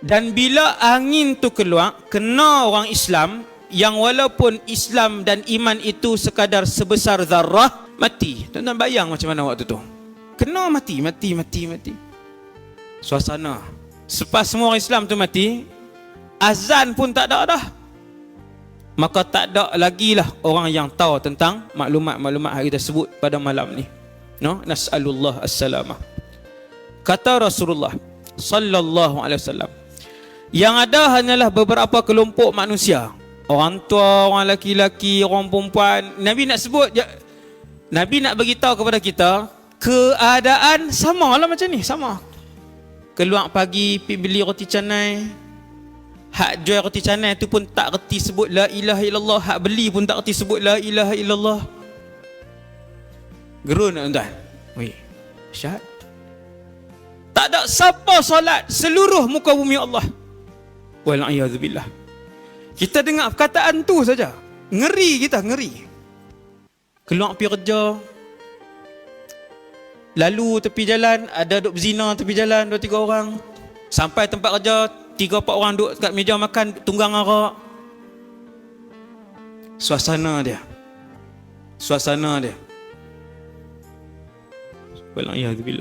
Dan bila angin tu keluar, kena orang Islam yang walaupun Islam dan iman itu sekadar sebesar zarrah, mati. Tuan-tuan bayang macam mana waktu tu. Kena mati. Suasana. Selepas semua orang Islam tu mati, azan pun tak ada dah. Maka tak ada lagi lah orang yang tahu tentang maklumat-maklumat yang kita sebut pada malam ni. No, nas'alullah as-salamah. Kata Rasulullah sallallahu alaihi wasallam, yang ada hanyalah beberapa kelompok manusia, orang tua, orang laki-laki, orang perempuan. Nabi nak sebut, Nabi nak beritahu kepada kita keadaan sama lah macam ni, sama. Keluar pagi pergi beli roti canai, hak jual roti canai tu pun tak reti sebut la ilaha illallah, hak beli pun tak reti sebut la ilaha illallah. Gerun tuan-tuan. Oi, syahad. Tak ada siapa solat seluruh muka bumi Allah. Wal'iyadzubillah. Kita dengar perkataan tu saja, ngeri kita, ngeri. Keluar pergi kerja, lalu tepi jalan ada duk berzina tepi jalan 2-3 orang. Sampai tempat kerja 3-4 orang duduk kat meja makan tunggang arak. Suasana dia. Wal'iyadzubillah.